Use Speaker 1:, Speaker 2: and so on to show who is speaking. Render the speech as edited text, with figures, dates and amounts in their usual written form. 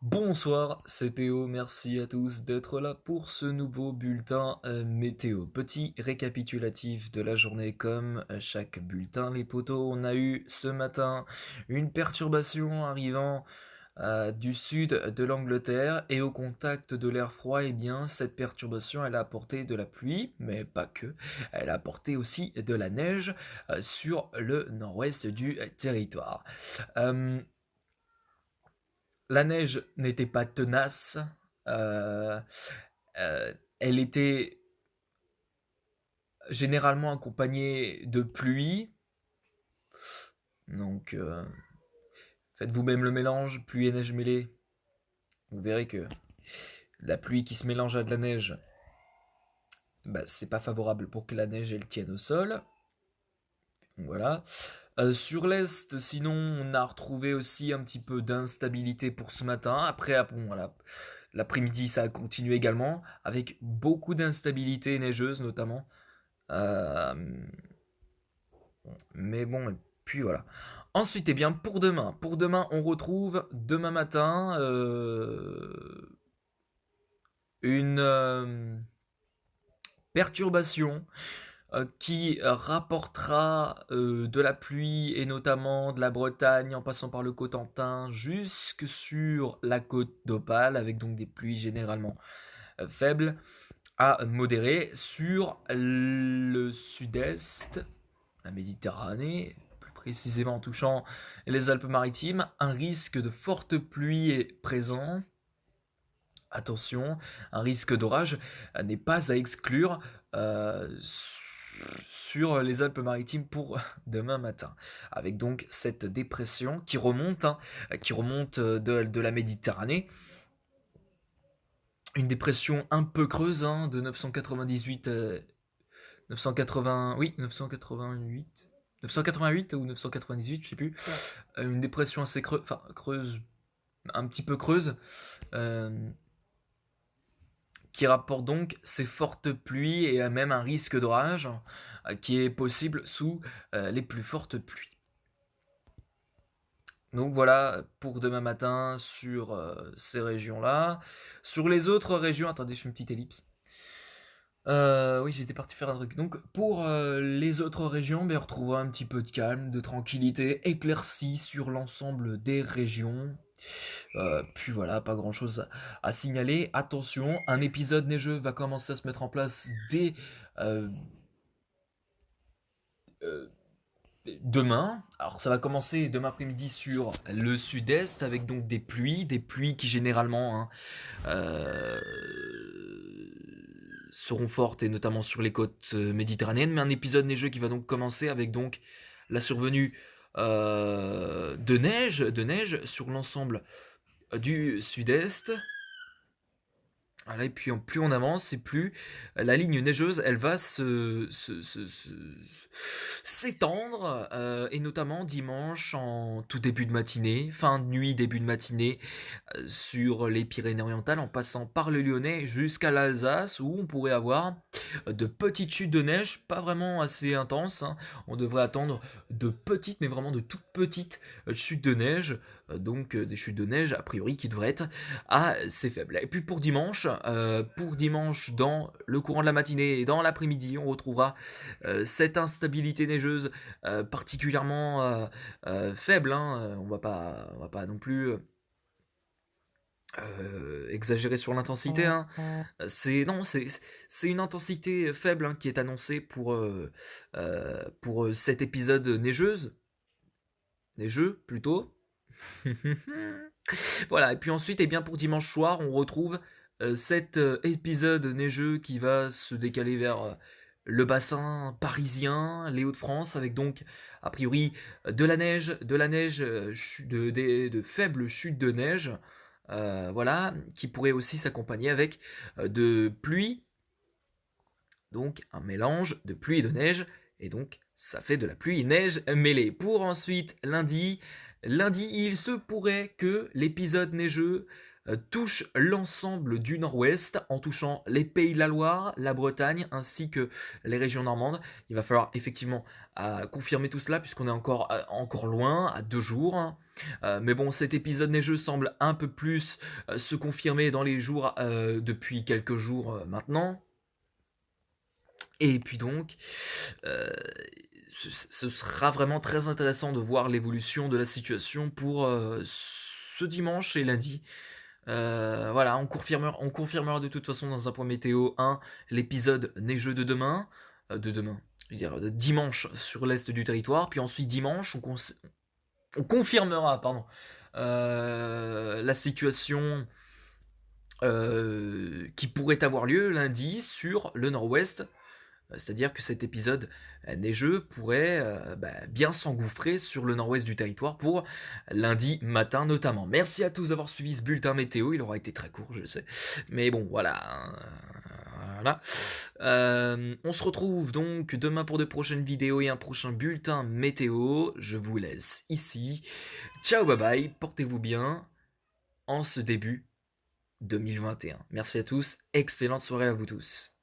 Speaker 1: Bonsoir, c'est Théo, merci à tous d'être là pour ce nouveau bulletin météo. Petit récapitulatif de la journée comme chaque bulletin, les potos. On a eu ce matin une perturbation arrivant du sud de l'Angleterre et au contact de l'air froid, eh bien cette perturbation elle a apporté de la pluie, mais pas que, elle a apporté aussi de la neige sur le nord-ouest du territoire. Euh, la neige n'était pas tenace, euh, elle était généralement accompagnée de pluie, donc faites vous-même le mélange, pluie et neige mêlée. Vous verrez que la pluie qui se mélange à de la neige, bah, c'est pas favorable pour que la neige elle tienne au sol. Voilà. Sur l'est, sinon, on a retrouvé aussi un petit peu d'instabilité pour ce matin. Après, bon, voilà, l'après-midi, ça a continué également, avec beaucoup d'instabilité neigeuse notamment. Euh, mais bon, et puis voilà. Ensuite, eh bien, pour demain, on retrouve demain matin une perturbation qui rapportera de la pluie et notamment de la Bretagne en passant par le Cotentin jusque sur la côte d'Opale avec donc des pluies généralement faibles à modérées sur le sud-est, la Méditerranée, plus précisément en touchant les Alpes-Maritimes. Un risque de forte pluie est présent. Attention, un risque d'orage n'est pas à exclure sur les Alpes-Maritimes pour demain matin. Avec donc cette dépression qui remonte de la Méditerranée. Une dépression un peu creuse de 998, 980, oui, 988. 988 ou 998, je sais plus. Une dépression assez creuse, enfin creuse, un petit peu creuse, euh, qui rapporte donc ces fortes pluies et même un risque d'orage qui est possible sous les plus fortes pluies. Donc voilà pour demain matin sur ces régions-là. Sur les autres régions, attendez, je fais une petite ellipse. Oui, j'étais parti faire un truc. Donc pour les autres régions, ben, on retrouvera un petit peu de calme, de tranquillité, éclaircie sur l'ensemble des régions. Puis voilà, pas grand chose à signaler. Attention, un épisode neigeux va commencer à se mettre en place dès euh, euh, demain. Alors ça va commencer demain après-midi sur le sud-est avec donc des pluies qui généralement seront fortes et notamment sur les côtes méditerranéennes. Mais un épisode neigeux qui va donc commencer avec donc la survenue de neige sur l'ensemble du sud-est. Voilà, et puis plus on avance, et plus la ligne neigeuse, elle va s'étendre, et notamment dimanche en tout début de matinée, fin de nuit, début de matinée, sur les Pyrénées-Orientales, en passant par le Lyonnais jusqu'à l'Alsace, où on pourrait avoir de petites chutes de neige, pas vraiment assez intenses, hein. On devrait attendre de petites, mais vraiment de toutes petites chutes de neige, donc des chutes de neige a priori qui devraient être assez faibles. Et puis pour dimanche dans le courant de la matinée et dans l'après-midi, on retrouvera cette instabilité neigeuse particulièrement faible, hein. On va pas non plus exagérer sur l'intensité, hein. C'est non, c'est une intensité faible, hein, qui est annoncée pour cet épisode neigeux plutôt. Voilà, et puis ensuite, et bien pour dimanche soir, on retrouve cet épisode neigeux qui va se décaler vers le bassin parisien, les Hauts-de-France, avec donc a priori de la neige, de faibles chutes de neige, voilà, qui pourrait aussi s'accompagner avec de pluie, donc un mélange de pluie et de neige, et donc ça fait de la pluie-neige mêlée. Pour ensuite lundi, il se pourrait que l'épisode neigeux touche l'ensemble du nord-ouest en touchant les Pays de la Loire, la Bretagne ainsi que les régions normandes. Il va falloir effectivement confirmer tout cela puisqu'on est encore loin, à 2 jours, hein. Mais bon, cet épisode neigeux semble un peu plus se confirmer dans les jours depuis quelques jours maintenant. Et puis donc, euh, ce sera vraiment très intéressant de voir l'évolution de la situation pour ce dimanche et lundi. Voilà, on confirmera de toute façon dans un point météo 1 l'épisode neigeux de demain, je veux dire de dimanche sur l'est du territoire, puis ensuite dimanche on confirmera pardon, la situation qui pourrait avoir lieu lundi sur le nord-ouest. C'est-à-dire que cet épisode neigeux pourrait bien s'engouffrer sur le nord-ouest du territoire pour lundi matin notamment. Merci à tous d'avoir suivi ce bulletin météo, il aura été très court je sais, mais bon voilà, hein, voilà. On se retrouve donc demain pour de prochaines vidéos et un prochain bulletin météo. Je vous laisse ici. Ciao bye bye, portez-vous bien en ce début 2021. Merci à tous, excellente soirée à vous tous.